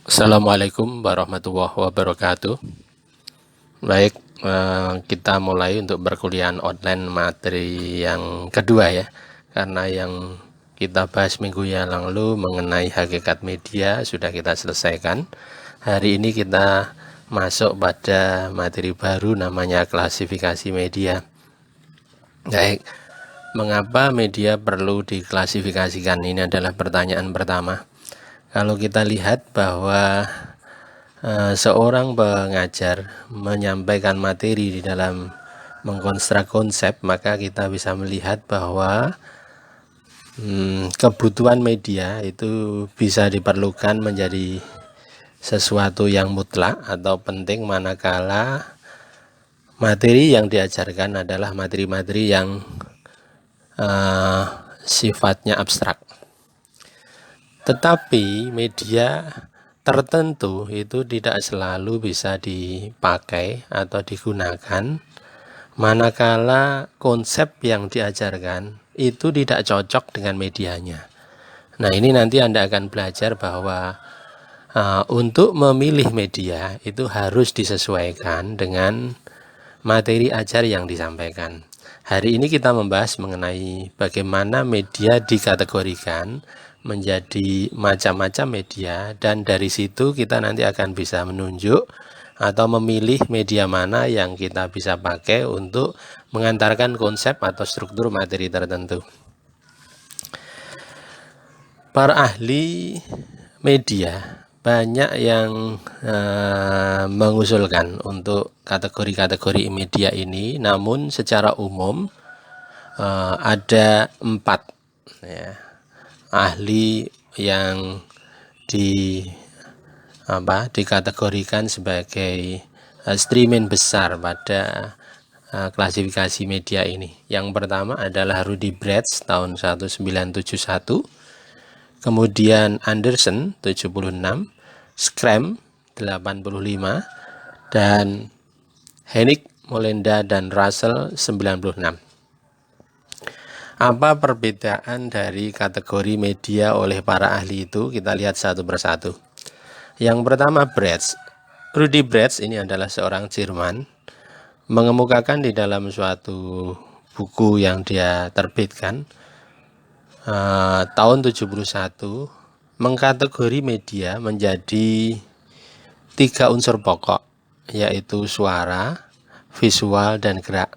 Assalamualaikum warahmatullahi wabarakatuh. Baik, kita mulai untuk perkuliahan online materi yang kedua ya. Karena yang kita bahas minggu yang lalu mengenai hakikat media sudah kita selesaikan. Hari ini kita masuk pada materi baru namanya klasifikasi media. Baik, mengapa media perlu diklasifikasikan? Ini adalah pertanyaan pertama. Kalau kita lihat bahwa seorang pengajar menyampaikan materi di dalam mengkonstruk konsep, maka kita bisa melihat bahwa kebutuhan media itu bisa diperlukan menjadi sesuatu yang mutlak atau penting manakala materi yang diajarkan adalah materi-materi yang sifatnya abstrak. Tetapi media tertentu itu tidak selalu bisa dipakai atau digunakan manakala konsep yang diajarkan itu tidak cocok dengan medianya. Nah, ini nanti Anda akan belajar bahwa untuk memilih media itu harus disesuaikan dengan materi ajar yang disampaikan. Hari ini kita membahas mengenai bagaimana media dikategorikan menjadi macam-macam media, dan dari situ kita nanti akan bisa menunjuk atau memilih media mana yang kita bisa pakai untuk mengantarkan konsep atau struktur materi tertentu. Para ahli media banyak yang mengusulkan untuk kategori-kategori media ini, namun secara umum ada 4 ya, ahli yang dikategorikan sebagai streaming besar pada klasifikasi media ini. Yang pertama adalah Rudy Bretz tahun 1971, kemudian Anderson 76, Schramm 85, dan Hennig, Molenda, dan Russell 96. Apa perbedaan dari kategori media oleh para ahli itu? Kita lihat satu persatu. Yang pertama, Rudy Bretz ini adalah seorang Jerman, mengemukakan di dalam suatu buku yang dia terbitkan tahun 71, mengkategori media menjadi 3 unsur pokok, yaitu suara, visual, dan gerak.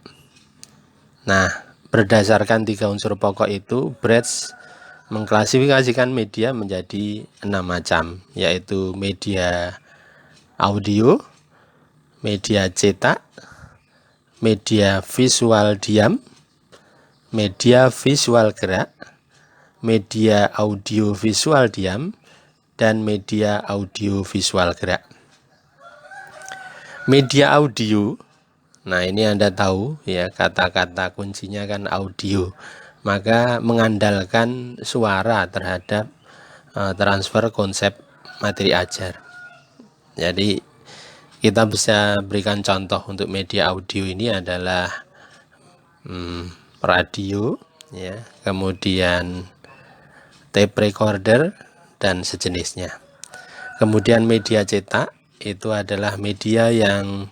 Nah, berdasarkan 3 unsur pokok itu, Bretz mengklasifikasikan media menjadi 6 macam, yaitu media audio, media cetak, media visual diam, media visual gerak, media audio visual diam, dan media audio visual gerak. Media audio, nah ini Anda tahu ya, kata-kata kuncinya kan audio, maka mengandalkan suara terhadap transfer konsep materi ajar. Jadi kita bisa berikan contoh untuk media audio ini adalah radio ya, kemudian tape recorder dan sejenisnya. Kemudian media cetak itu adalah media yang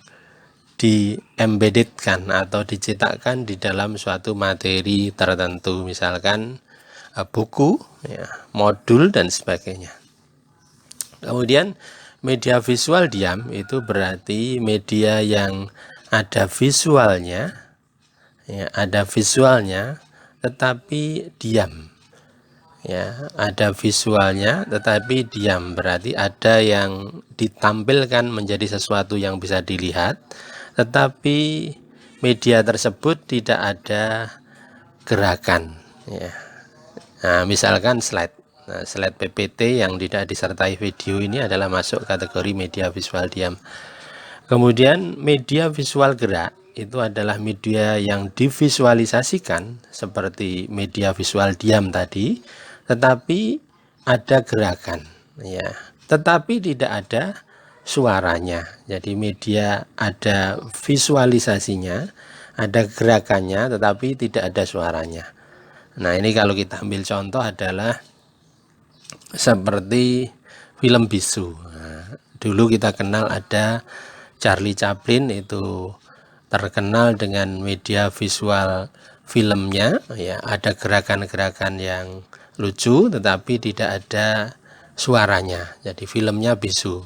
di-embeddedkan atau dicetakkan di dalam suatu materi tertentu, misalkan buku, ya, modul, dan sebagainya. Kemudian media visual diam itu berarti media yang ada visualnya, ya, tetapi diam. Ya, ada visualnya tetapi diam, berarti ada yang ditampilkan menjadi sesuatu yang bisa dilihat, tetapi media tersebut tidak ada gerakan ya. Nah, misalkan slide. Nah, slide PPT yang tidak disertai video ini adalah masuk kategori media visual diam. Kemudian media visual gerak itu adalah media yang divisualisasikan seperti media visual diam tadi, tetapi ada gerakan ya, tetapi tidak ada suaranya. Jadi media ada visualisasinya, ada gerakannya, tetapi tidak ada suaranya. Nah, ini kalau kita ambil contoh adalah seperti film bisu. Dulu kita kenal ada Charlie Chaplin, itu terkenal dengan media visual filmnya, ya, ada gerakan-gerakan yang lucu tetapi tidak ada suaranya, jadi filmnya bisu.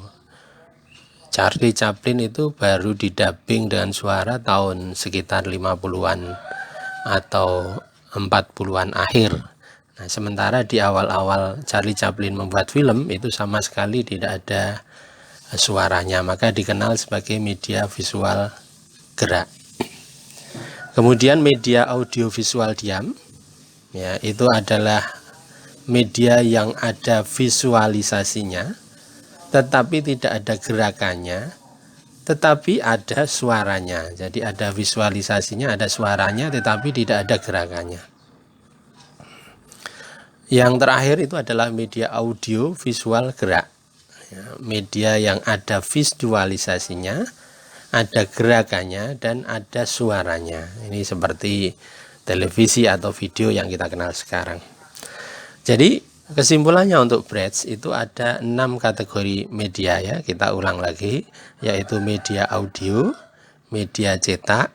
Charlie Chaplin itu baru didubbing dengan suara tahun sekitar 50-an atau 40-an akhir. Nah, sementara di awal-awal Charlie Chaplin membuat film itu sama sekali tidak ada suaranya, maka dikenal sebagai media visual gerak. Kemudian media audiovisual diam, ya, itu adalah media yang ada visualisasinya tetapi tidak ada gerakannya, tetapi ada suaranya. Jadi ada visualisasinya, ada suaranya, tetapi tidak ada gerakannya. Yang terakhir itu adalah media audio visual gerak, ya, media yang ada visualisasinya, ada gerakannya, dan ada suaranya. Ini seperti televisi atau video yang kita kenal sekarang. Jadi kesimpulannya untuk Bridge itu ada 6 kategori media, ya. Kita ulang lagi, yaitu media audio, media cetak,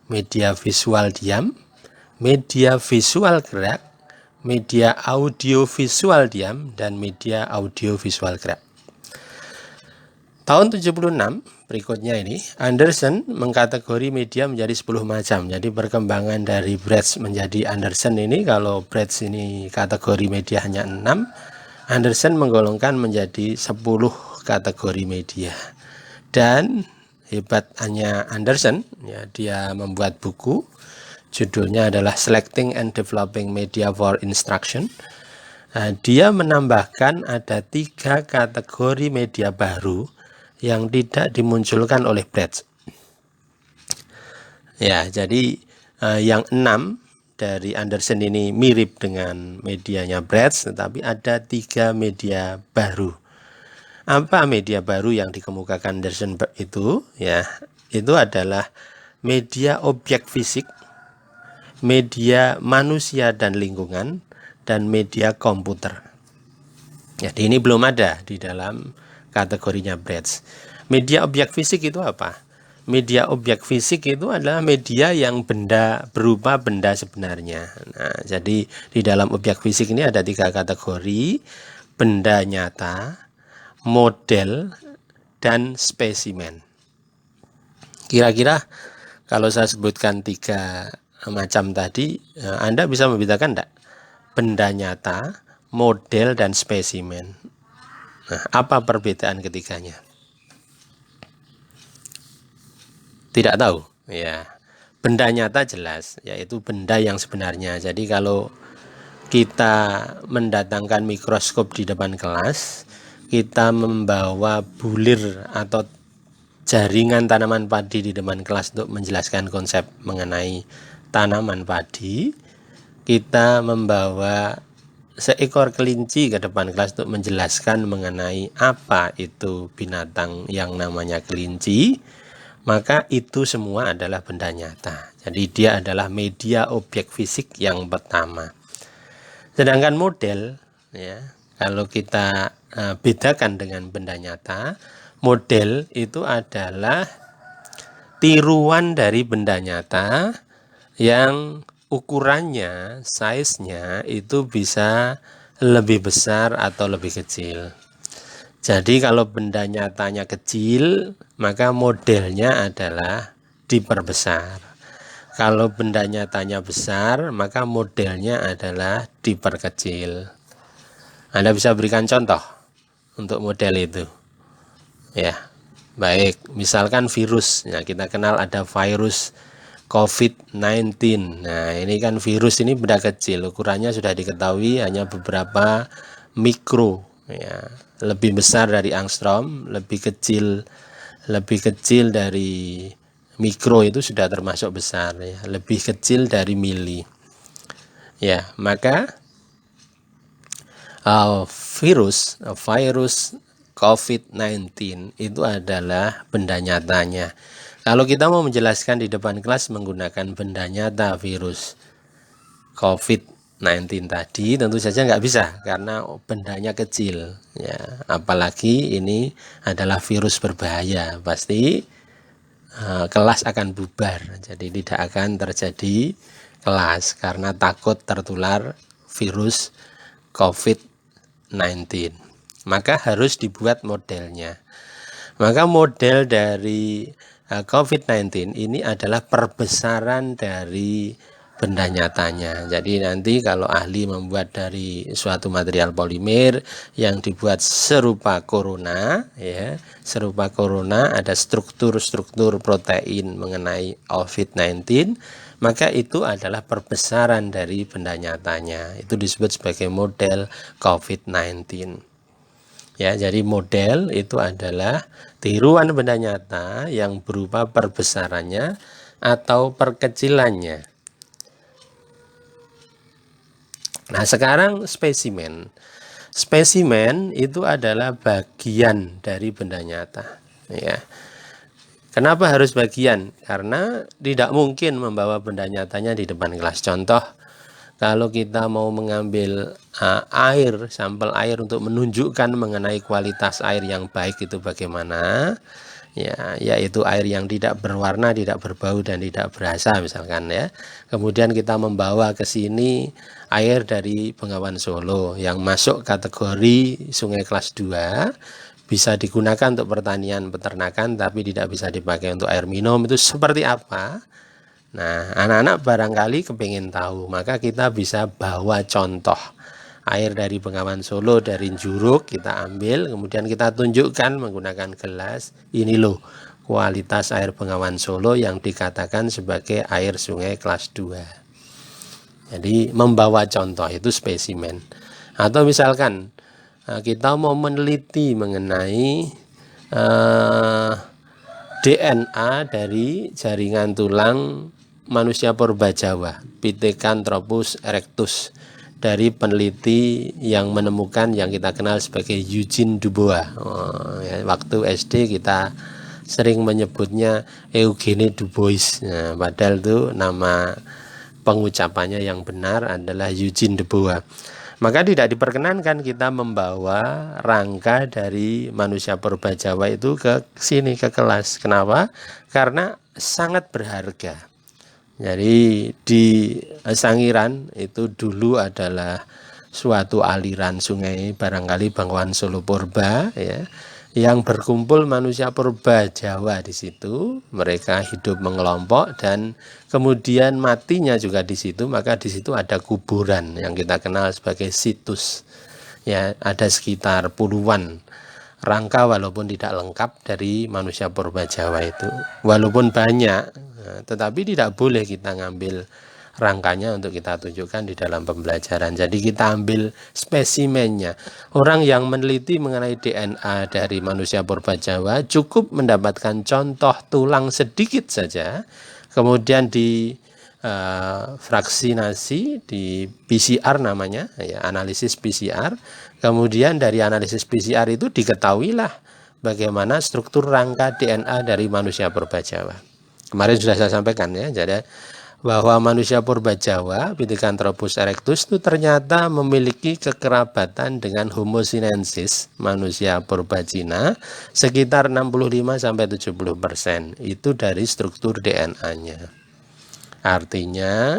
media visual diam, media visual gerak, media audio visual diam, dan media audio visual gerak. Tahun 76 berikutnya ini, Anderson mengkategori media menjadi 10 macam. Jadi perkembangan dari Bridge menjadi Anderson ini, kalau Bridge ini kategori media hanya 6, Anderson menggolongkan menjadi 10 kategori media. Dan hebatnya Anderson, ya, dia membuat buku, judulnya adalah Selecting and Developing Media for Instruction. Nah, dia menambahkan ada 3 kategori media baru yang tidak dimunculkan oleh Bridge. Ya, jadi yang 6 dari Anderson ini mirip dengan medianya Bridge, tetapi ada 3 media baru. Apa media baru yang dikemukakan Anderson itu? Ya, itu adalah media objek fisik, media manusia dan lingkungan, dan media komputer. Jadi ini belum ada di dalam kategorinya Bridge. Media objek fisik itu apa? Media objek fisik itu adalah media yang berupa benda sebenarnya. Nah, jadi di dalam objek fisik ini ada 3 kategori: benda nyata, model, dan spesimen. Kira-kira kalau saya sebutkan 3 macam tadi, Anda bisa membedakan enggak? Benda nyata, model, dan spesimen. Nah, apa perbedaan ketiganya? Tidak tahu, ya. Benda nyata jelas, yaitu benda yang sebenarnya. Jadi kalau kita mendatangkan mikroskop di depan kelas, kita membawa bulir atau jaringan tanaman padi di depan kelas untuk menjelaskan konsep mengenai tanaman padi, kita membawa seekor kelinci ke depan kelas untuk menjelaskan mengenai apa itu binatang yang namanya kelinci, maka itu semua adalah benda nyata. Jadi dia adalah media objek fisik yang pertama. Sedangkan model, ya, kalau kita bedakan dengan benda nyata, model itu adalah tiruan dari benda nyata yang ukurannya, size-nya itu bisa lebih besar atau lebih kecil. Jadi kalau benda nyatanya kecil, maka modelnya adalah diperbesar. Kalau benda nyatanya besar, maka modelnya adalah diperkecil. Anda bisa berikan contoh untuk model itu. Ya, baik. Misalkan virus. Nah, kita kenal ada virus COVID-19. Nah, ini kan virus ini benda kecil, ukurannya sudah diketahui hanya beberapa mikro, ya. Lebih besar dari angstrom, lebih kecil dari mikro itu sudah termasuk besar, ya. Lebih kecil dari mili. Ya, maka virus COVID-19 itu adalah benda nyatanya. Kalau kita mau menjelaskan di depan kelas menggunakan benda nyata virus COVID COVID-19 tadi tentu saja nggak bisa karena bendanya kecil ya, apalagi ini adalah virus berbahaya, pasti kelas akan bubar, jadi tidak akan terjadi kelas karena takut tertular virus COVID-19. Maka harus dibuat modelnya. Maka model dari COVID-19 ini adalah perbesaran dari benda nyatanya. Jadi nanti kalau ahli membuat dari suatu material polimer yang dibuat serupa corona, ya, serupa corona, ada struktur-struktur protein mengenai COVID-19, maka itu adalah perbesaran dari benda nyatanya. Itu disebut sebagai model COVID-19. Ya, jadi model itu adalah tiruan benda nyata yang berupa perbesarannya atau perkecilannya. Nah, sekarang spesimen. Spesimen itu adalah bagian dari benda nyata, ya. Kenapa harus bagian? Karena tidak mungkin membawa benda nyatanya di depan kelas. Contoh, kalau kita mau mengambil air, sampel air untuk menunjukkan mengenai kualitas air yang baik itu bagaimana, ya, yaitu air yang tidak berwarna, tidak berbau dan tidak berasa misalkan ya. Kemudian kita membawa ke sini air dari Bengawan Solo yang masuk kategori sungai kelas 2, bisa digunakan untuk pertanian peternakan tapi tidak bisa dipakai untuk air minum, itu seperti apa? Nah, anak-anak barangkali kepingin tahu, maka kita bisa bawa contoh air dari Bengawan Solo, dari Juruk kita ambil, kemudian kita tunjukkan menggunakan gelas, ini loh kualitas air Bengawan Solo yang dikatakan sebagai air sungai kelas 2. Jadi membawa contoh itu spesimen. Atau misalkan kita mau meneliti mengenai DNA dari jaringan tulang manusia purba Jawa, Pithecanthropus erectus, dari peneliti yang menemukan yang kita kenal sebagai Eugene Dubois. Ya, waktu SD kita sering menyebutnya Eugene Dubois. Nah, padahal itu nama pengucapannya yang benar adalah Eugene Dubois. Maka tidak diperkenankan kita membawa rangka dari manusia purba Jawa itu ke sini, ke kelas. Kenapa? Karena sangat berharga. Jadi di Sangiran itu dulu adalah suatu aliran sungai, barangkali Bengawan Solo Purba, ya, yang berkumpul manusia purba Jawa di situ. Mereka hidup mengelompok dan kemudian matinya juga di situ. Maka di situ ada kuburan yang kita kenal sebagai situs. Ya, ada sekitar puluhan rangka walaupun tidak lengkap dari manusia purba Jawa itu. Walaupun banyak, tetapi tidak boleh kita ngambil rangkanya untuk kita tunjukkan di dalam pembelajaran. Jadi kita ambil spesimennya. Orang yang meneliti mengenai DNA dari manusia purba Jawa cukup mendapatkan contoh tulang sedikit saja, kemudian di fraksinasi, di PCR namanya, ya, analisis PCR. Kemudian dari analisis PCR itu diketahuilah bagaimana struktur rangka DNA dari manusia purba Jawa. Kemarin sudah saya sampaikan ya, jadi bahwa manusia purba Jawa, Pithecanthropus erectus, itu ternyata memiliki kekerabatan dengan Homo sinensis, manusia purba Cina, sekitar 65-70%. Itu dari struktur DNA-nya. Artinya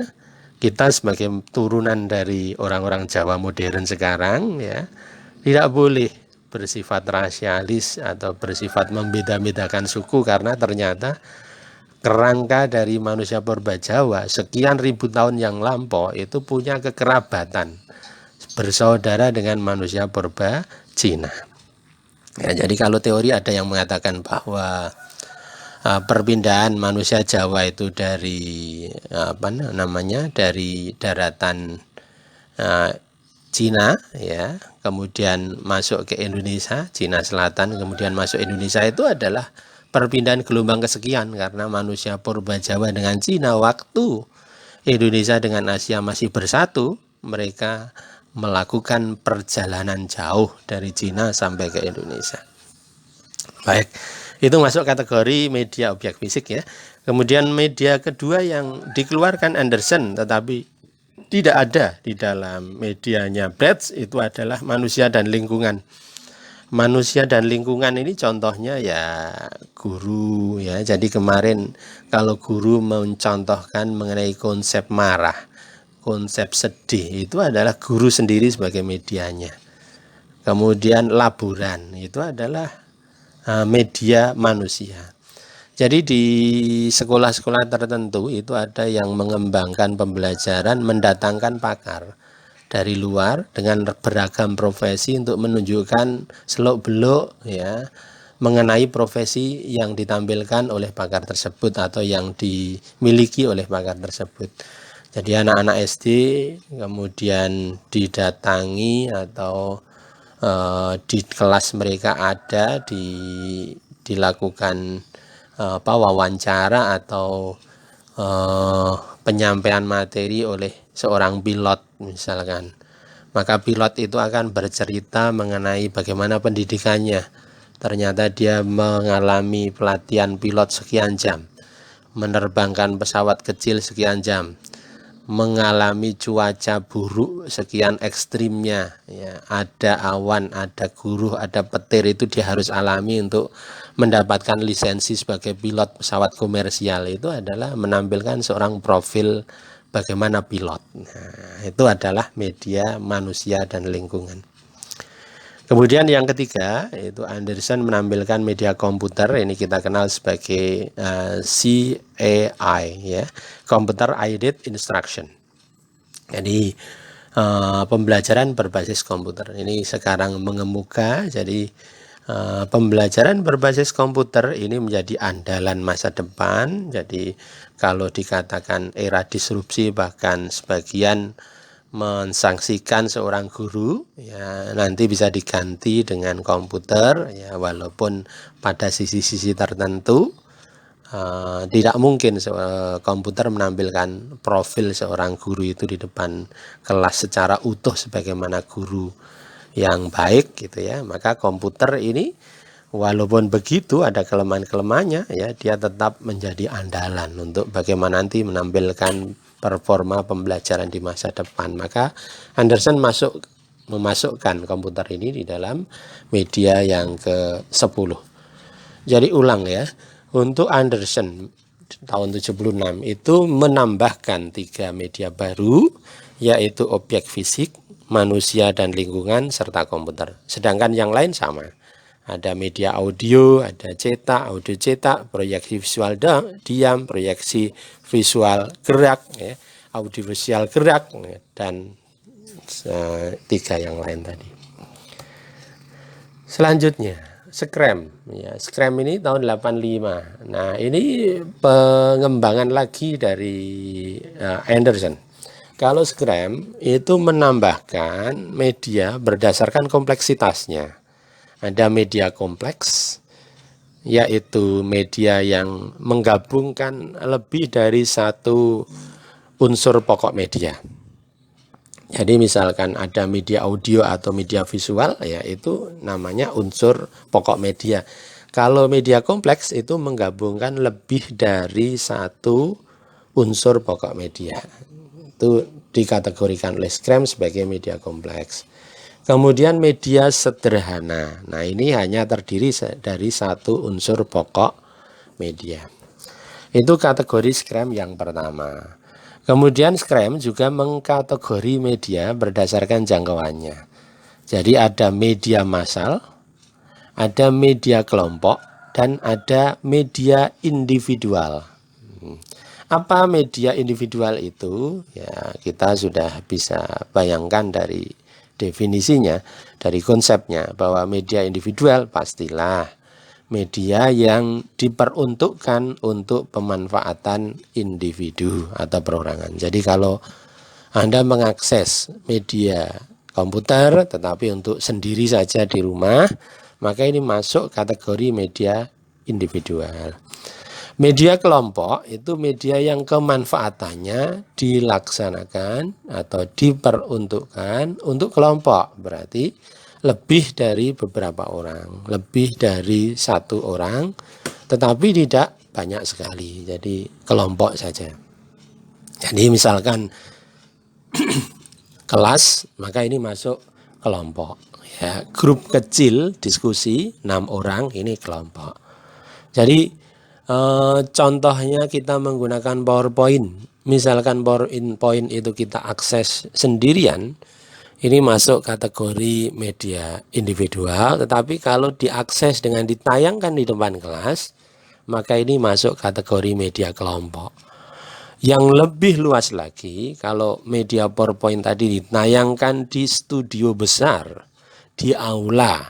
kita sebagai turunan dari orang-orang Jawa modern sekarang, ya, tidak boleh bersifat rasialis atau bersifat membeda-bedakan suku, karena ternyata kerangka dari manusia purba Jawa sekian ribu tahun yang lampau itu punya kekerabatan bersaudara dengan manusia purba Cina. Ya, jadi kalau teori ada yang mengatakan bahwa perpindahan manusia Jawa itu dari dari daratan Cina, ya, kemudian masuk ke Indonesia, Cina Selatan, kemudian masuk Indonesia, itu adalah perpindahan gelombang kesekian, karena manusia purba Jawa dengan Cina waktu Indonesia dengan Asia masih bersatu, mereka melakukan perjalanan jauh dari Cina sampai ke Indonesia. Baik, itu masuk kategori media objek fisik ya. Kemudian media kedua yang dikeluarkan Anderson tetapi tidak ada di dalam medianya Bretz itu adalah manusia dan lingkungan. Manusia dan lingkungan ini contohnya ya guru ya. Jadi kemarin kalau guru mencontohkan mengenai konsep marah, konsep sedih, itu adalah guru sendiri sebagai medianya. Kemudian laburan itu adalah media manusia. Jadi di sekolah-sekolah tertentu itu ada yang mengembangkan pembelajaran mendatangkan pakar dari luar dengan beragam profesi untuk menunjukkan seluk-beluk ya mengenai profesi yang ditampilkan oleh pakar tersebut atau yang dimiliki oleh pakar tersebut. Jadi anak-anak SD kemudian didatangi atau di kelas mereka ada dilakukan wawancara atau penyampaian materi oleh seorang pilot misalkan. Maka pilot itu akan bercerita mengenai bagaimana pendidikannya. Ternyata dia mengalami pelatihan pilot sekian jam, menerbangkan pesawat kecil sekian jam, mengalami cuaca buruk sekian ekstrimnya ya, ada awan, ada guruh, ada petir, itu dia harus alami untuk mendapatkan lisensi sebagai pilot pesawat komersial. Itu adalah menampilkan seorang profil bagaimana pilot. Nah, itu adalah media manusia dan lingkungan. Kemudian yang ketiga itu Anderson menampilkan media komputer, ini kita kenal sebagai CAI ya, Computer Aided Instruction. Jadi pembelajaran berbasis komputer ini sekarang mengemuka. Jadi pembelajaran berbasis komputer ini menjadi andalan masa depan. Jadi kalau dikatakan era disrupsi, bahkan sebagian mensangsikan seorang guru ya nanti bisa diganti dengan komputer ya, walaupun pada sisi-sisi tertentu tidak mungkin komputer menampilkan profil seorang guru itu di depan kelas secara utuh sebagaimana guru yang baik gitu ya. Maka komputer ini walaupun begitu ada kelemahan-kelemahannya ya, dia tetap menjadi andalan untuk bagaimana nanti menampilkan performa pembelajaran di masa depan. Maka Anderson memasukkan komputer ini di dalam media yang ke-10. Jadi ulang ya, untuk Anderson tahun 76 itu menambahkan 3 media baru, yaitu objek fisik, manusia dan lingkungan, serta komputer. Sedangkan yang lain sama. Ada media audio, ada cetak, audio cetak, proyeksi visual diam, proyeksi visual gerak, ya, audio visual gerak, ya, dan 3 yang lain tadi. Selanjutnya, Scrum. Ya, Scrum ini tahun 85. Nah, ini pengembangan lagi dari Anderson. Kalau Scrum itu menambahkan media berdasarkan kompleksitasnya. Ada media kompleks, yaitu media yang menggabungkan lebih dari satu unsur pokok media. Jadi misalkan ada media audio atau media visual, ya itu namanya unsur pokok media. Kalau media kompleks itu menggabungkan lebih dari satu unsur pokok media. Itu dikategorikan oleh Scrum sebagai media kompleks. Kemudian media sederhana. Nah, ini hanya terdiri dari satu unsur pokok media. Itu kategori Scrum yang pertama. Kemudian Scrum juga mengkategori media berdasarkan jangkauannya. Jadi ada media massal, ada media kelompok, dan ada media individual. Apa media individual itu? Ya, kita sudah bisa bayangkan dari definisinya, dari konsepnya, bahwa media individual pastilah media yang diperuntukkan untuk pemanfaatan individu atau perorangan. Jadi kalau Anda mengakses media komputer tetapi untuk sendiri saja di rumah, maka ini masuk kategori media individual. Media kelompok itu media yang kemanfaatannya dilaksanakan atau diperuntukkan untuk kelompok. Berarti lebih dari beberapa orang, lebih dari satu orang, tetapi tidak banyak sekali. Jadi kelompok saja. Jadi misalkan kelas, maka ini masuk kelompok. Ya, grup kecil diskusi 6 orang ini kelompok. Jadi contohnya kita menggunakan PowerPoint. Misalkan PowerPoint itu kita akses sendirian, ini masuk kategori media individual. Tetapi kalau diakses dengan ditayangkan di depan kelas, maka ini masuk kategori media kelompok. Yang lebih luas lagi, kalau media PowerPoint tadi ditayangkan di studio besar, di aula,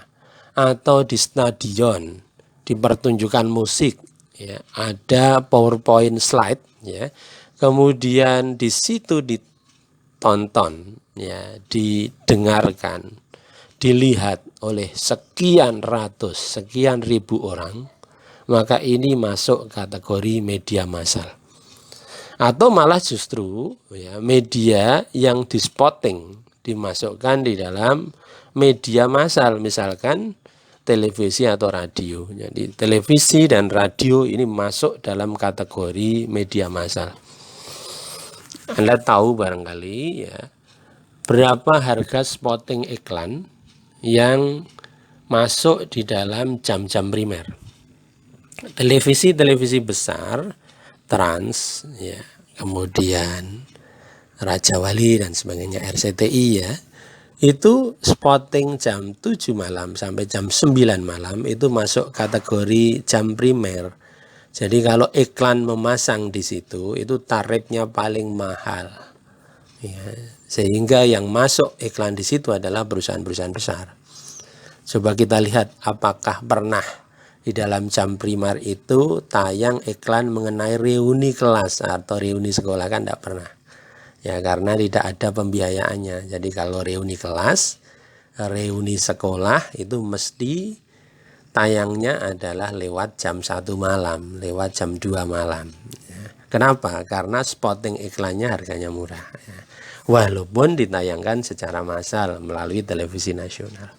atau di stadion, di pertunjukan musik, ya, ada PowerPoint slide, ya, kemudian di situ ditonton, ya, didengarkan, dilihat oleh sekian ratus, sekian ribu orang, maka ini masuk kategori media massal. Atau malah justru ya, media yang dispotting dimasukkan di dalam media massal, misalkan televisi atau radio. Jadi televisi dan radio ini masuk dalam kategori media massal. Anda tahu barangkali ya, berapa harga spotting iklan yang masuk di dalam jam-jam primer. Televisi besar, Trans, ya, kemudian Raja Wali dan sebagainya, RCTI, ya, itu spotting jam 7 malam sampai jam 9 malam itu masuk kategori jam primer. Jadi kalau iklan memasang di situ itu tarifnya paling mahal, ya, sehingga yang masuk iklan di situ adalah perusahaan-perusahaan besar. Coba kita lihat apakah pernah di dalam jam primer itu tayang iklan mengenai reuni kelas atau reuni sekolah, kan tidak pernah. Ya, karena tidak ada pembiayaannya. Jadi kalau reuni kelas, reuni sekolah itu mesti tayangnya adalah lewat jam 1 malam, lewat jam 2 malam. Ya. Kenapa? Karena spotting iklannya harganya murah. Ya. Walaupun ditayangkan secara massal melalui televisi nasional.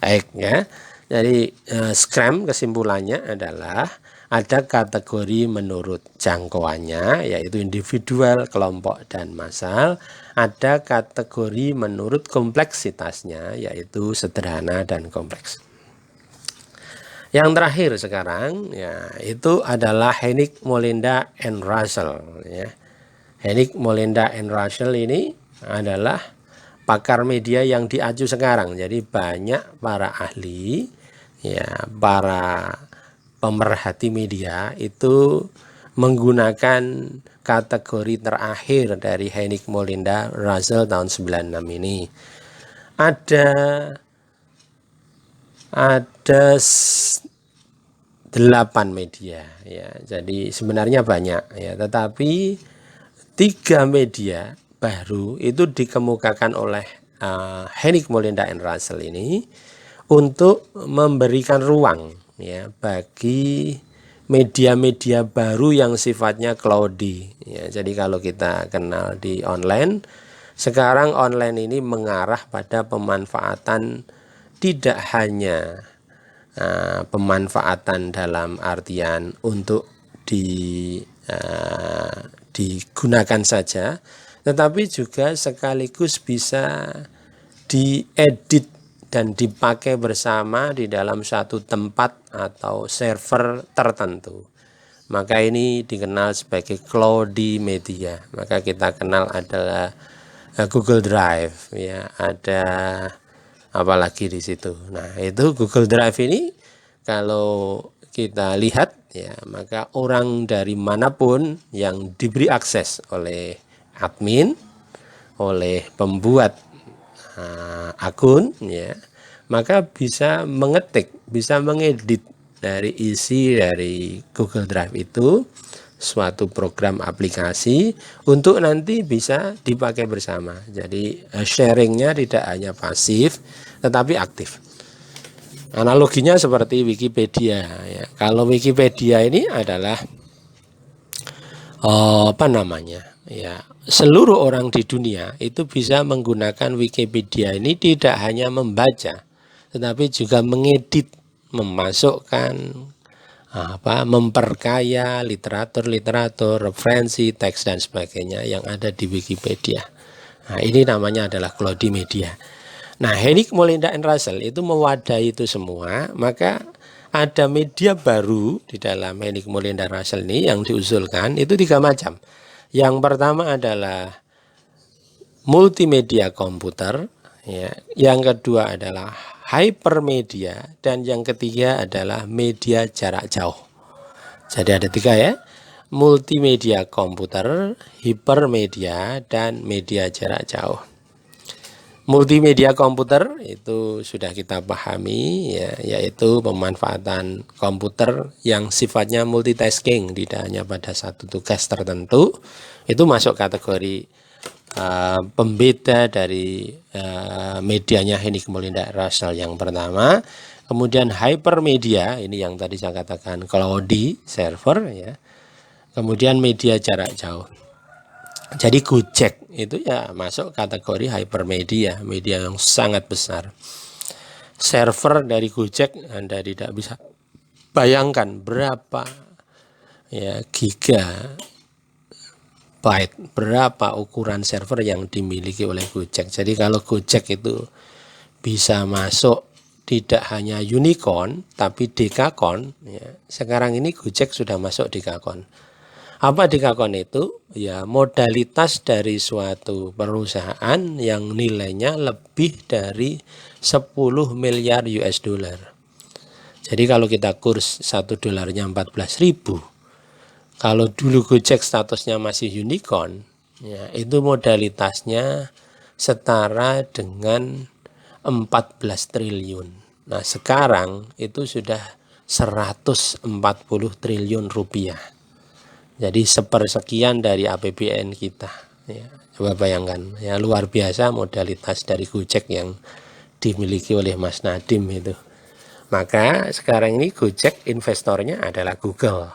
Baik, ya. Jadi Scrum kesimpulannya adalah ada kategori menurut jangkauannya, yaitu individual, kelompok, dan massal. Ada kategori menurut kompleksitasnya, yaitu sederhana dan kompleks. Yang terakhir sekarang, ya, itu adalah Hennig, Molinda, and Russell. Ya. Hennig, Molinda, and Russell ini adalah pakar media yang diaju sekarang. Jadi banyak para ahli, ya, para pemerhati media itu menggunakan kategori terakhir dari Hennig, Molinda, Russell tahun 96 ini. Ada 8 media, ya. Jadi sebenarnya banyak, ya, tetapi 3 media baru itu dikemukakan oleh Hennig, Molinda, and Russell ini untuk memberikan ruang, ya, bagi media-media baru yang sifatnya cloudy, ya. Jadi kalau kita kenal di online, sekarang online ini mengarah pada pemanfaatan tidak hanya pemanfaatan dalam artian untuk digunakan saja, tetapi juga sekaligus bisa diedit dan dipakai bersama di dalam satu tempat atau server tertentu. Maka ini dikenal sebagai cloudy media. Maka kita kenal adalah Google Drive, ya, ada apalagi di situ. Nah, itu Google Drive ini kalau kita lihat, ya, maka orang dari manapun yang diberi akses oleh admin, oleh pembuat akun, ya, maka bisa mengetik, bisa mengedit dari isi dari Google Drive itu suatu program aplikasi untuk nanti bisa dipakai bersama. Jadi sharingnya tidak hanya pasif tetapi aktif. Analoginya seperti Wikipedia, ya. Kalau Wikipedia ini adalah ya, seluruh orang di dunia itu bisa menggunakan Wikipedia ini tidak hanya membaca, tetapi juga mengedit, memasukkan, memperkaya literatur, referensi, teks dan sebagainya yang ada di Wikipedia. Nah, ini namanya adalah cloudy media. Nah, Hennig, Molinda, and Russell itu mewadahi itu semua, maka ada media baru di dalam Hennig, Molinda, Russell ini yang diusulkan itu 3 macam. Yang pertama adalah multimedia komputer, ya. Yang kedua adalah hypermedia, dan yang ketiga adalah media jarak jauh. Jadi ada 3 ya, multimedia komputer, hipermedia, dan media jarak jauh. Multimedia komputer itu sudah kita pahami ya, yaitu pemanfaatan komputer yang sifatnya multitasking, tidak hanya pada satu tugas tertentu. Itu masuk kategori pembeda dari medianya Hennig, Molinda, Russell yang pertama. Kemudian hypermedia, ini yang tadi saya katakan cloudy server ya. Kemudian media jarak jauh. Jadi Gojek itu ya masuk kategori hypermedia, media yang sangat besar. Server dari Gojek Anda tidak bisa bayangkan berapa ya gigabyte, berapa ukuran server yang dimiliki oleh Gojek. Jadi kalau Gojek itu bisa masuk tidak hanya unicorn tapi dekakon ya. Sekarang ini Gojek sudah masuk dekakon. Apa dekakon itu? Ya modalitas dari suatu perusahaan yang nilainya lebih dari 10 miliar US dollar. Jadi kalau kita kurs 1 dolarnya 14.000, kalau dulu Gojek statusnya masih unicorn, ya itu modalitasnya setara dengan 14 triliun. Nah sekarang itu sudah 140 triliun rupiah. Jadi sepersekian dari APBN kita ya, coba bayangkan ya, luar biasa modalitas dari Gojek yang dimiliki oleh Mas Nadiem itu. Maka sekarang ini Gojek investornya adalah Google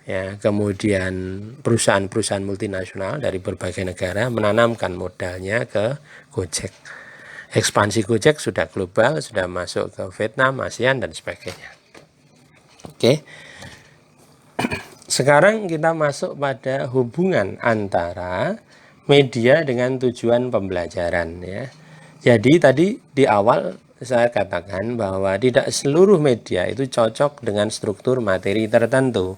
ya, kemudian perusahaan-perusahaan multinasional dari berbagai negara menanamkan modalnya ke Gojek. Ekspansi Gojek sudah global, sudah masuk ke Vietnam, ASEAN, dan sebagainya. Oke. Sekarang kita masuk pada hubungan antara media dengan tujuan pembelajaran ya. Jadi tadi di awal saya katakan bahwa tidak seluruh media itu cocok dengan struktur materi tertentu.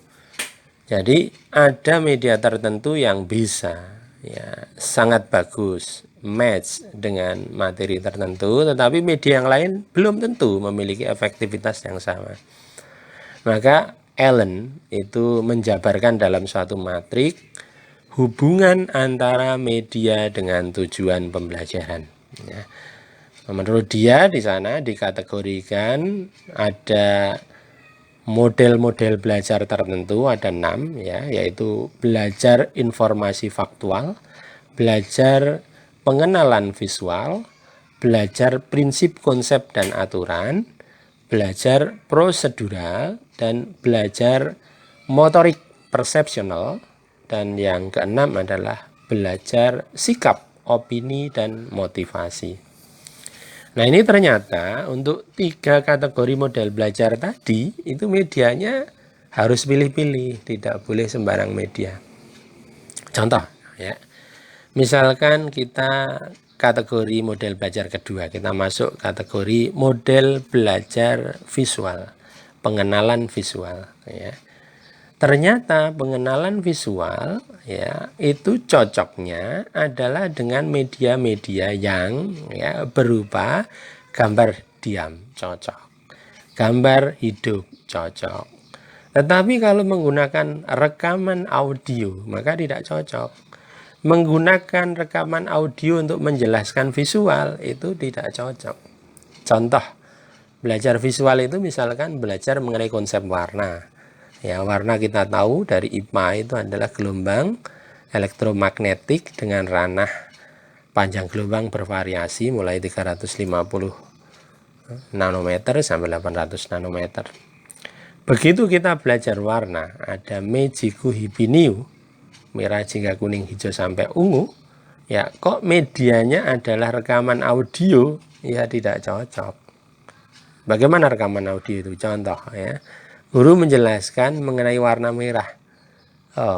Jadi ada media tertentu yang bisa ya sangat bagus match dengan materi tertentu, tetapi media yang lain belum tentu memiliki efektivitas yang sama. Maka Allen itu menjabarkan dalam suatu matrik hubungan antara media dengan tujuan pembelajaran. Ya. Menurut dia di sana dikategorikan ada model-model belajar tertentu, ada 6 ya, yaitu belajar informasi faktual, belajar pengenalan visual, belajar prinsip konsep dan aturan, belajar prosedural, dan belajar motorik persepsional, dan yang keenam adalah belajar sikap, opini, dan motivasi. Nah ini ternyata untuk 3 kategori model belajar tadi itu medianya harus pilih-pilih, tidak boleh sembarang media. Contoh ya, misalkan kita kategori model belajar kedua, kita masuk kategori model belajar visual, pengenalan visual ya. Ternyata pengenalan visual ya itu cocoknya adalah dengan media-media yang ya berupa gambar diam cocok, gambar hidup cocok. Tetapi kalau menggunakan rekaman audio maka tidak cocok. Menggunakan rekaman audio untuk menjelaskan visual itu tidak cocok. Contoh belajar visual itu misalkan belajar mengenai konsep warna. Ya, warna kita tahu dari IPA itu adalah gelombang elektromagnetik dengan ranah panjang gelombang bervariasi mulai 350 nanometer sampai 800 nanometer. Begitu kita belajar warna, ada Meijiku Hibiniu, merah, jingga, kuning, hijau sampai ungu. Ya, kok medianya adalah rekaman audio? Ya, tidak cocok. Bagaimana rekaman audio itu? Contoh ya. Guru menjelaskan mengenai warna merah.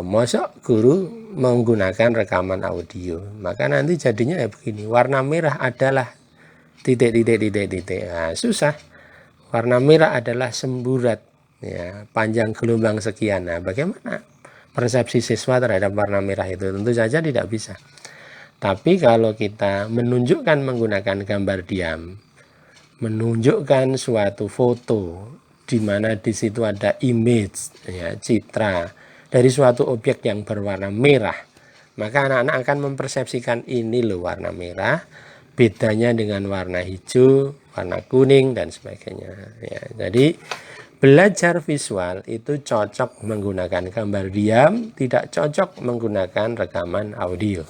mosok guru menggunakan rekaman audio, maka nanti jadinya ya begini, warna merah adalah titik. Nah, susah. Warna merah adalah semburat, ya, panjang gelombang sekian. Nah, bagaimana persepsi siswa terhadap warna merah itu? Tentu saja tidak bisa. Tapi kalau kita menunjukkan menggunakan gambar diam, menunjukkan suatu foto di mana di situ ada image, ya, citra dari suatu objek yang berwarna merah, maka anak-anak akan mempersepsikan ini loh warna merah, bedanya dengan warna hijau, warna kuning dan sebagainya. Ya, jadi belajar visual itu cocok menggunakan gambar diam, tidak cocok menggunakan rekaman audio.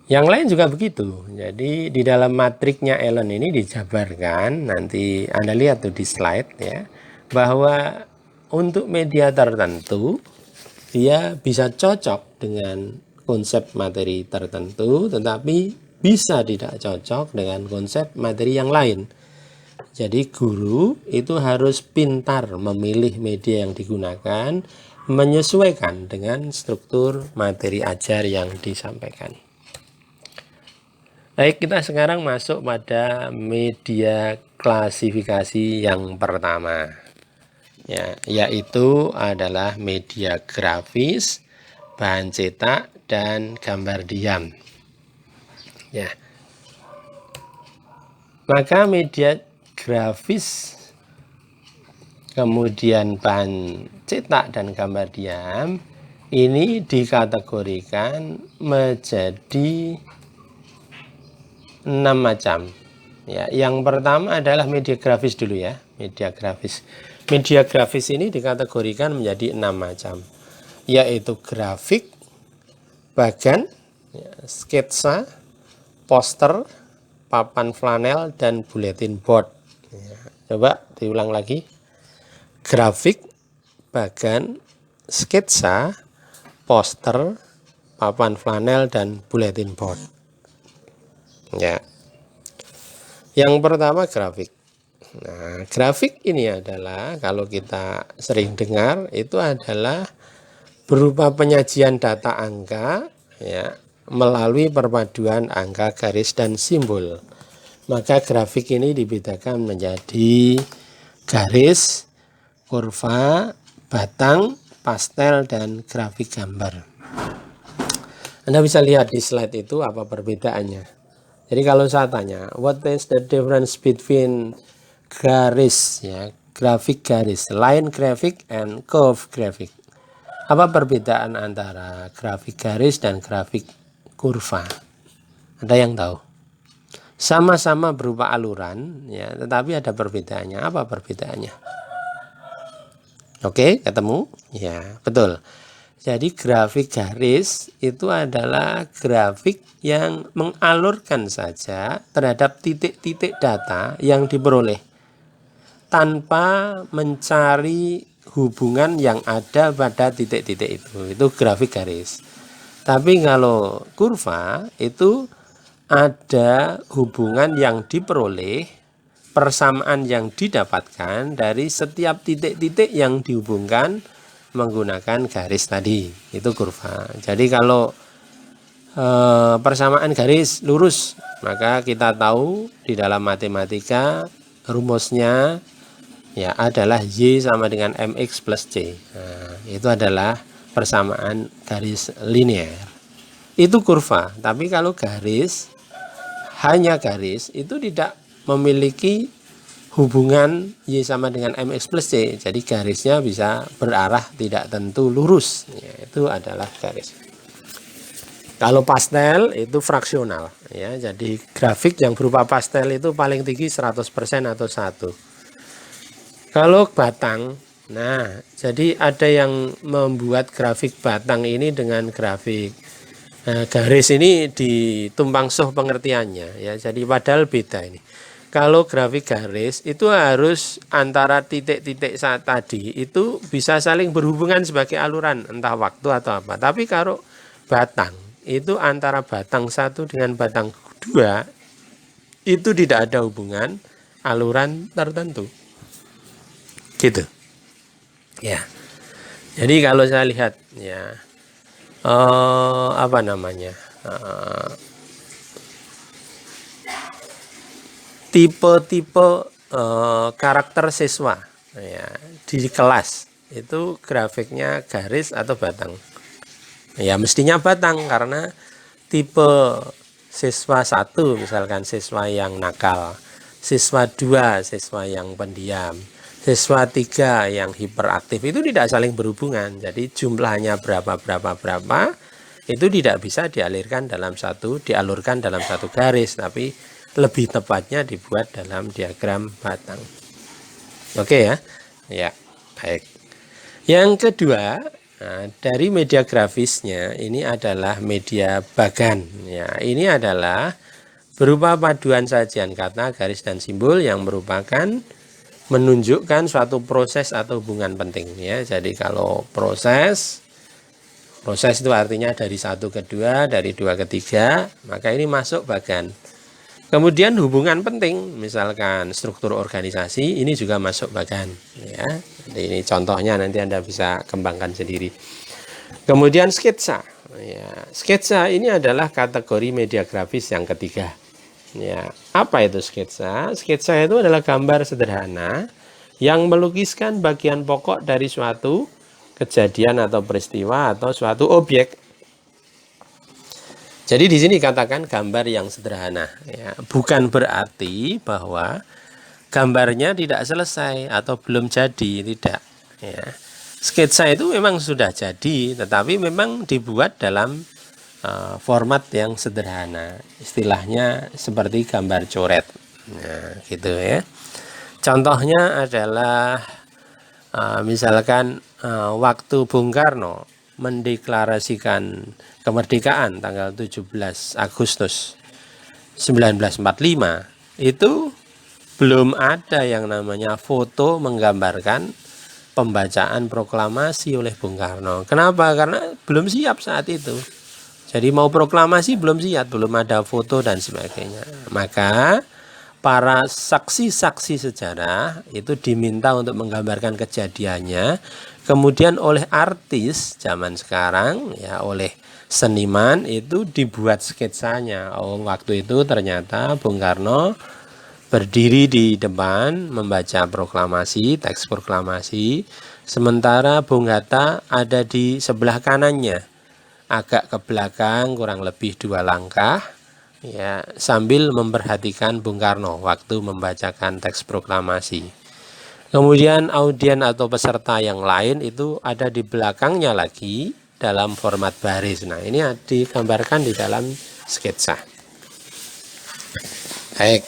Yang lain juga begitu. Jadi di dalam matriknya Allen ini dijabarkan, nanti Anda lihat tuh di slide ya, bahwa untuk media tertentu dia bisa cocok dengan konsep materi tertentu, tetapi bisa tidak cocok dengan konsep materi yang lain. Jadi guru itu harus pintar memilih media yang digunakan, menyesuaikan dengan struktur materi ajar yang disampaikan. Baik, kita sekarang masuk pada media klasifikasi yang pertama, ya, yaitu adalah media grafis, bahan cetak, dan gambar diam. Ya, maka media grafis, kemudian bahan cetak dan gambar diam ini dikategorikan menjadi 6 macam. Ya, yang pertama adalah media grafis dulu ya, media grafis. Media grafis ini dikategorikan menjadi 6 macam, yaitu grafik, bagan, ya, sketsa, poster, papan flanel, dan bulletin board. Ya, coba diulang lagi. Grafik, bagan, sketsa, poster, papan flanel, dan bulletin board. Ya. Yang pertama grafik. Nah, grafik ini adalah kalau kita sering dengar itu adalah berupa penyajian data angka, ya, melalui perpaduan angka, garis, dan simbol. Maka grafik ini dibedakan menjadi garis, kurva, batang, pastel, dan grafik gambar. Anda bisa lihat di slide itu apa perbedaannya. Jadi kalau saya tanya, what is the difference between garis, ya, grafik garis, line graphic and curve graphic? Apa perbedaan antara grafik garis dan grafik kurva? Ada yang tahu? Sama-sama berupa aluran, ya, tetapi ada perbedaannya. Apa perbedaannya? Oke, ketemu? Ya, betul. Jadi grafik garis itu adalah grafik yang mengalurkan saja terhadap titik-titik data yang diperoleh tanpa mencari hubungan yang ada pada titik-titik itu. Itu grafik garis. Tapi kalau kurva itu ada hubungan yang diperoleh, persamaan yang didapatkan dari setiap titik-titik yang dihubungkan menggunakan garis tadi, itu kurva. Jadi kalau persamaan garis lurus, maka kita tahu di dalam matematika rumusnya ya adalah Y sama dengan MX plus C. Nah, itu adalah persamaan garis linear. Itu kurva. Tapi kalau garis, hanya garis, itu tidak memiliki hubungan Y sama dengan MX plus C. Jadi garisnya bisa berarah tidak tentu lurus. Ya, itu adalah garis. Kalau pastel itu fraksional. Ya, jadi grafik yang berupa pastel itu paling tinggi 100% atau 1. Kalau batang, nah jadi ada yang membuat grafik batang ini dengan grafik garis ini ditumpang suh pengertiannya. Ya, jadi padahal beda ini. Kalau grafik garis itu harus antara titik-titik saat tadi itu bisa saling berhubungan sebagai aluran, entah waktu atau apa. Tapi kalau batang itu antara batang satu dengan batang dua itu tidak ada hubungan aluran tertentu. Gitu. Ya. Jadi kalau saya lihat ya, apa namanya, tipe-tipe karakter siswa ya, di kelas itu grafiknya garis atau batang. Ya mestinya batang, karena tipe siswa 1 misalkan siswa yang nakal, siswa 2 siswa yang pendiam, siswa 3 yang hiperaktif, itu tidak saling berhubungan. Jadi jumlahnya berapa itu tidak bisa dialirkan dialurkan dalam satu garis, tapi lebih tepatnya dibuat dalam diagram batang. Oke ya. Ya, baik. Yang kedua, nah, dari media grafisnya ini adalah media bagan. Ya, ini adalah berupa paduan sajian kata, garis dan simbol yang merupakan menunjukkan suatu proses atau hubungan penting ya. Jadi kalau proses itu artinya dari 1 ke 2, dari 2 ke 3, maka ini masuk bagan. Kemudian hubungan penting, misalkan struktur organisasi, ini juga masuk bagan ya. Jadi ini contohnya, nanti Anda bisa kembangkan sendiri. Kemudian sketsa ya. Sketsa ini adalah kategori media grafis yang ketiga ya. Apa itu sketsa? Sketsa itu adalah gambar sederhana yang melukiskan bagian pokok dari suatu kejadian atau peristiwa atau suatu objek. Jadi di sini katakan gambar yang sederhana ya. Bukan berarti bahwa gambarnya tidak selesai atau belum jadi, tidak ya. Sketsa itu memang sudah jadi, tetapi memang dibuat dalam format yang sederhana, istilahnya seperti gambar coret. Nah, gitu ya. Contohnya adalah misalkan waktu Bung Karno mendeklarasikan kemerdekaan tanggal 17 Agustus 1945, itu belum ada yang namanya foto menggambarkan pembacaan proklamasi oleh Bung Karno. Kenapa? Karena belum siap saat itu. Jadi mau proklamasi belum siap, belum ada foto dan sebagainya. Maka para saksi-saksi sejarah itu diminta untuk menggambarkan kejadiannya. Kemudian oleh artis zaman sekarang ya, oleh seniman itu dibuat sketsanya. Oh, waktu itu ternyata Bung Karno berdiri di depan membaca proklamasi, teks proklamasi, sementara Bung Hatta ada di sebelah kanannya, agak ke belakang kurang lebih 2 langkah ya, sambil memperhatikan Bung Karno waktu membacakan teks proklamasi. Kemudian audien atau peserta yang lain itu ada di belakangnya lagi dalam format baris. Nah, ini digambarkan di dalam sketsa. Baik.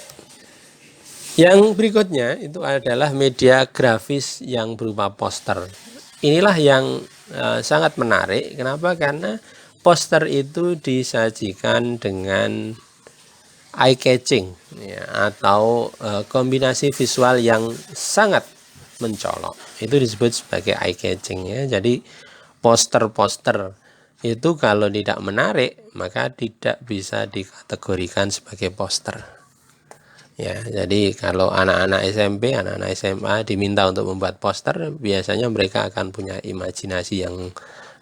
Yang berikutnya itu adalah media grafis yang berupa poster. Inilah yang sangat menarik. Kenapa? Karena poster itu disajikan dengan eye catching ya, atau kombinasi visual yang sangat mencolok. Itu disebut sebagai eye catching ya. Jadi poster-poster itu kalau tidak menarik maka tidak bisa dikategorikan sebagai poster. Ya, jadi kalau anak-anak SMP, anak-anak SMA diminta untuk membuat poster, biasanya mereka akan punya imajinasi yang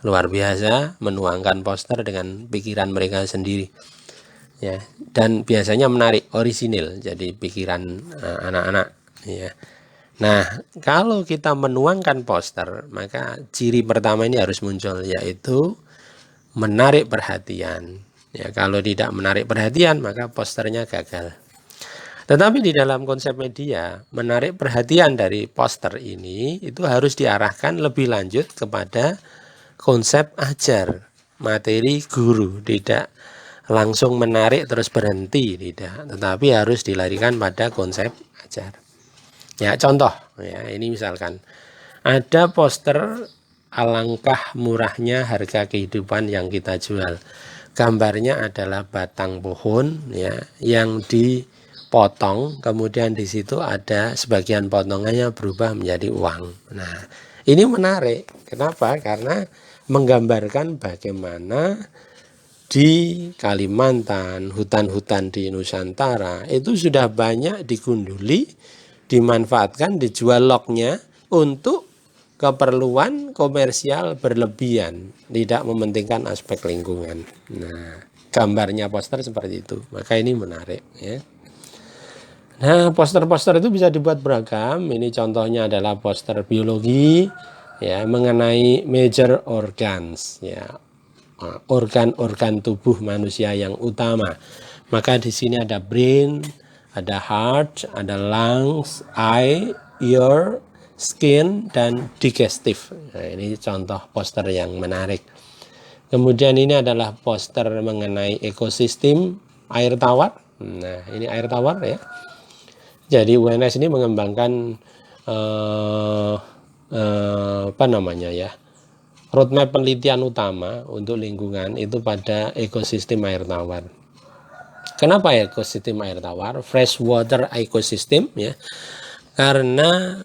luar biasa, menuangkan poster dengan pikiran mereka sendiri. Ya, dan biasanya menarik, orisinil, jadi pikiran anak-anak ya. Nah, kalau kita menuangkan poster, maka ciri pertama ini harus muncul, yaitu menarik perhatian ya. Kalau tidak menarik perhatian maka posternya gagal. Tetapi di dalam konsep media, menarik perhatian dari poster ini itu harus diarahkan lebih lanjut kepada konsep ajar, materi guru, tidak langsung menarik terus berhenti, tidak, tetapi harus dilarikan pada konsep ajar. Ya, contoh ya, ini misalkan ada poster alangkah murahnya harga kehidupan yang kita jual. Gambarnya adalah batang pohon ya, yang dipotong, kemudian di situ ada sebagian potongannya berubah menjadi uang. Nah, ini menarik. Kenapa? Karena menggambarkan bagaimana di Kalimantan, hutan-hutan di Nusantara itu sudah banyak digunduli, dimanfaatkan, dijual loknya untuk keperluan komersial berlebihan, tidak mementingkan aspek lingkungan. Nah, gambarnya poster seperti itu. Maka ini menarik ya. Nah, poster-poster itu bisa dibuat beragam. Ini contohnya adalah poster biologi ya mengenai major organs ya. Organ-organ tubuh manusia yang utama. Maka di sini ada brain, ada heart, ada lungs, eye, ear, skin, dan digestive. Nah, ini contoh poster yang menarik. Kemudian ini adalah poster mengenai ekosistem air tawar. Nah, ini air tawar ya. Jadi UNS ini mengembangkan apa namanya ya, roadmap penelitian utama untuk lingkungan itu pada ekosistem air tawar. Kenapa ekosistem air tawar? Freshwater ecosystem ya. Karena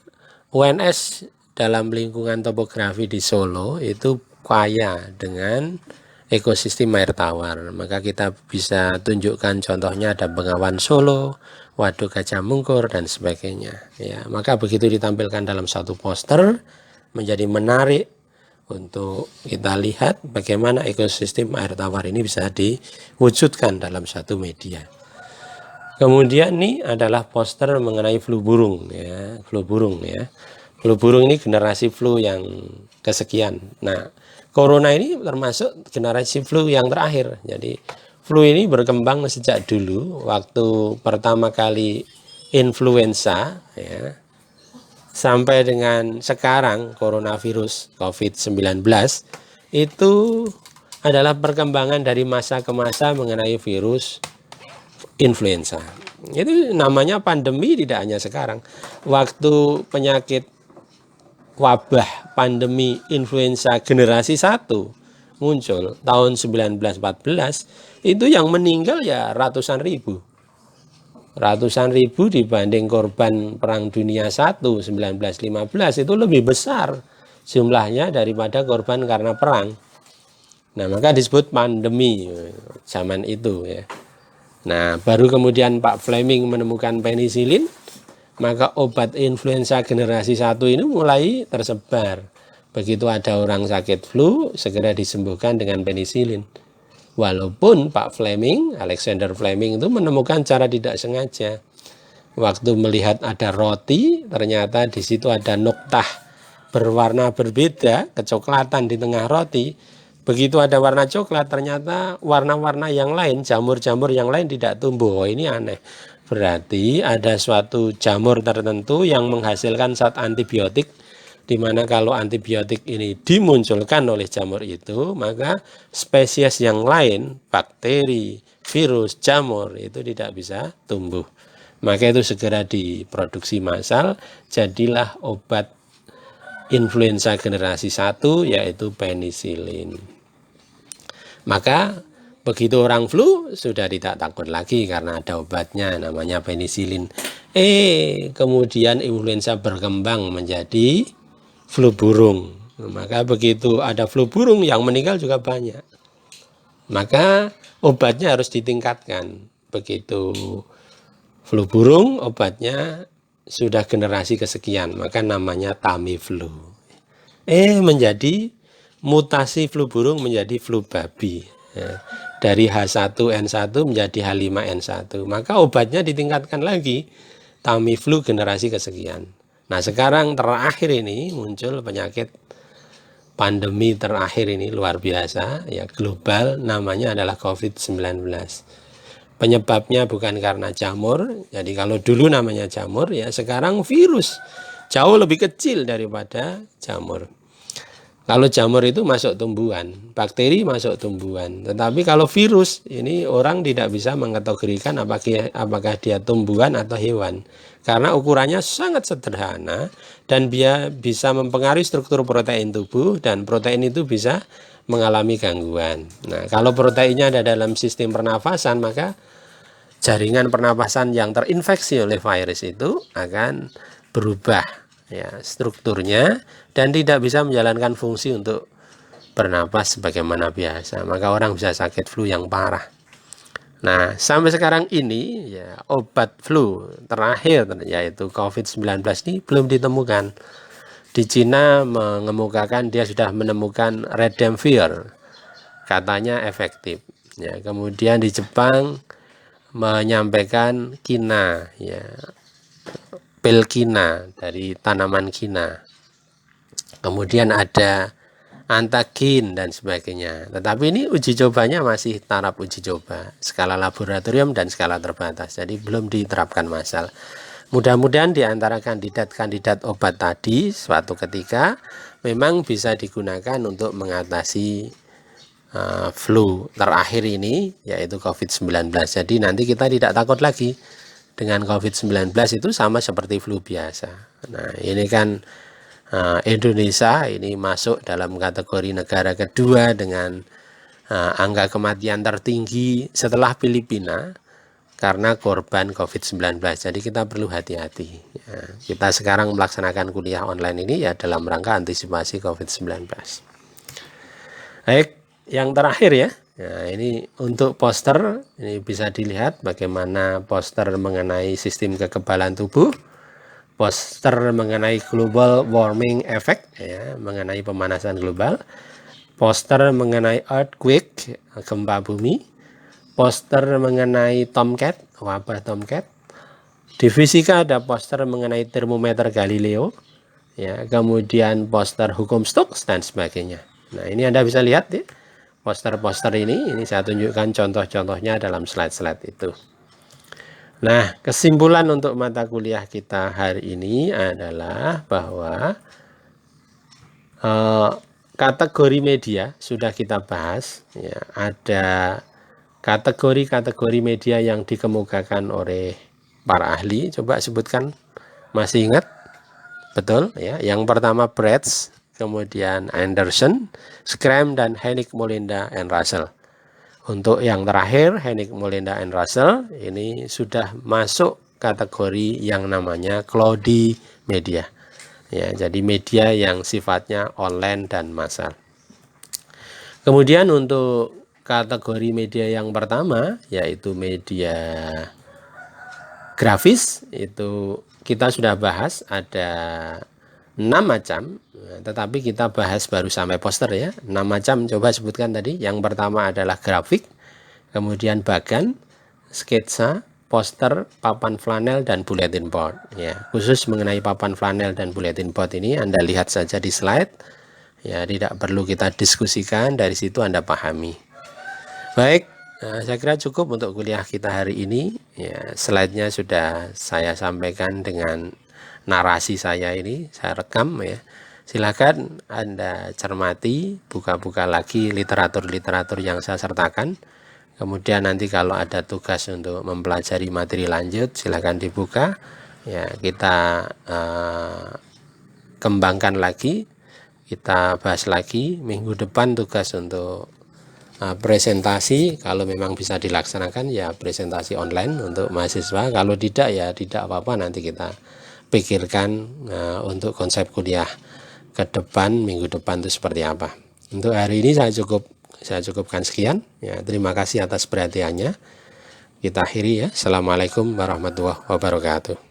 UNS dalam lingkungan topografi di Solo itu kaya dengan ekosistem air tawar. Maka kita bisa tunjukkan contohnya ada Bengawan Solo, Waduk Gajah Mungkur, dan sebagainya. Ya, maka begitu ditampilkan dalam satu poster menjadi menarik untuk kita lihat bagaimana ekosistem air tawar ini bisa diwujudkan dalam satu media. Kemudian ini adalah poster mengenai flu burung ya, flu burung ya. Flu burung ini generasi flu yang kesekian. Nah, corona ini termasuk generasi flu yang terakhir. Jadi flu ini berkembang sejak dulu waktu pertama kali influenza ya, sampai dengan sekarang coronavirus COVID-19 itu adalah perkembangan dari masa ke masa mengenai virus influenza. Itu namanya pandemi tidak hanya sekarang. Waktu penyakit wabah pandemi influenza generasi 1 muncul tahun 1914, itu yang meninggal ya ratusan ribu dibanding korban Perang Dunia I 1915 itu lebih besar jumlahnya daripada korban karena perang. Nah, maka disebut pandemi zaman itu ya. Nah, baru kemudian Pak Fleming menemukan penisilin, maka obat influenza generasi 1 ini mulai tersebar. Begitu ada orang sakit flu, segera disembuhkan dengan penisilin. Walaupun Pak Fleming, Alexander Fleming itu menemukan cara tidak sengaja. Waktu melihat ada roti, ternyata di situ ada noktah berwarna berbeda, kecoklatan di tengah roti. Begitu ada warna coklat, ternyata warna-warna yang lain, jamur-jamur yang lain tidak tumbuh. Oh, ini aneh. Berarti ada suatu jamur tertentu yang menghasilkan zat antibiotik, di mana kalau antibiotik ini dimunculkan oleh jamur itu, maka spesies yang lain, bakteri, virus, jamur, itu tidak bisa tumbuh. Maka itu segera diproduksi massal, jadilah obat influenza generasi 1 yaitu penisilin. Maka begitu orang flu sudah tidak takut lagi karena ada obatnya namanya penisilin. Kemudian influenza berkembang menjadi flu burung. Maka begitu ada flu burung yang meninggal juga banyak. Maka obatnya harus ditingkatkan. Begitu flu burung obatnya sudah generasi kesekian, maka namanya Tamiflu. Menjadi mutasi flu burung menjadi flu babi. Dari H1N1 menjadi H5N1. Maka obatnya ditingkatkan lagi. Tamiflu generasi kesekian. Nah, sekarang terakhir ini muncul penyakit pandemi terakhir ini luar biasa ya, global, namanya adalah COVID-19. Penyebabnya bukan karena jamur. Jadi kalau dulu namanya jamur ya, sekarang virus jauh lebih kecil daripada jamur. Kalau jamur itu masuk tumbuhan, bakteri masuk tumbuhan. Tetapi kalau virus ini orang tidak bisa mengkategorikan apakah dia tumbuhan atau hewan. Karena ukurannya sangat sederhana dan dia bisa mempengaruhi struktur protein tubuh, dan protein itu bisa mengalami gangguan. Nah, kalau proteinnya ada dalam sistem pernafasan, maka jaringan pernapasan yang terinfeksi oleh virus itu akan berubah ya strukturnya dan tidak bisa menjalankan fungsi untuk bernapas sebagaimana biasa. Maka orang bisa sakit flu yang parah. Nah, sampai sekarang ini ya obat flu terakhir yaitu COVID-19 ini belum ditemukan. di Cina mengemukakan dia sudah menemukan Remdesivir, katanya efektif. Ya, kemudian di Jepang menyampaikan kina, ya, pil kina dari tanaman kina. Kemudian ada antagin dan sebagainya. Tetapi ini uji cobanya masih taraf uji coba, skala laboratorium dan skala terbatas. Jadi belum diterapkan massal. Mudah-mudahan di antara kandidat-kandidat obat tadi suatu ketika memang bisa digunakan untuk mengatasi flu terakhir ini, yaitu COVID-19. Jadi nanti kita tidak takut lagi dengan COVID-19, itu sama seperti flu biasa. Nah, ini kan Indonesia ini masuk dalam kategori negara kedua dengan angka kematian tertinggi setelah Filipina karena korban COVID-19. Jadi kita perlu hati-hati. Ya, kita sekarang melaksanakan kuliah online ini ya dalam rangka antisipasi COVID-19. Baik, yang terakhir ya. Nah, ini untuk poster, ini bisa dilihat bagaimana poster mengenai sistem kekebalan tubuh, poster mengenai global warming effect, ya, mengenai pemanasan global, poster mengenai earthquake, gempa bumi, poster mengenai Tomcat, wabah Tomcat. Di fisika ada poster mengenai termometer Galileo, ya, kemudian poster hukum Stokes dan sebagainya. Nah, ini Anda bisa lihat ya, poster-poster ini saya tunjukkan contoh-contohnya dalam slide-slide itu. Nah, kesimpulan untuk mata kuliah kita hari ini adalah bahwa kategori media sudah kita bahas, ya, ada kategori-kategori media yang dikemukakan oleh para ahli. Coba sebutkan, masih ingat? Betul ya. Yang pertama Bretz, kemudian Anderson, Schramm, dan Hennig, Molinda, and Russell. Untuk yang terakhir, Hennig, Molinda, and Russell ini sudah masuk kategori yang namanya cloudy media. Ya, jadi media yang sifatnya online dan massal. Kemudian untuk kategori media yang pertama, yaitu media grafis, itu kita sudah bahas ada 6 macam, tetapi kita bahas baru sampai poster ya. 6 macam, coba sebutkan tadi. Yang pertama adalah grafik, kemudian bagan, sketsa, poster, papan flanel, dan bulletin board. Ya, khusus mengenai papan flanel dan bulletin board ini Anda lihat saja di slide. Ya, tidak perlu kita diskusikan, dari situ Anda pahami. Baik, saya kira cukup untuk kuliah kita hari ini. Ya, slide-nya sudah saya sampaikan dengan narasi saya ini, saya rekam ya. Silakan Anda cermati, buka-buka lagi literatur-literatur yang saya sertakan. Kemudian nanti kalau ada tugas untuk mempelajari materi lanjut, silakan dibuka. Ya, kita kembangkan lagi, kita bahas lagi. Minggu depan tugas untuk presentasi, kalau memang bisa dilaksanakan ya presentasi online untuk mahasiswa. Kalau tidak ya tidak apa-apa, nanti kita pikirkan untuk konsep kuliah ke depan, minggu depan itu seperti apa. Untuk hari ini saya cukupkan sekian ya. Terima kasih atas perhatiannya. Kita akhiri ya. Assalamualaikum warahmatullahi wabarakatuh.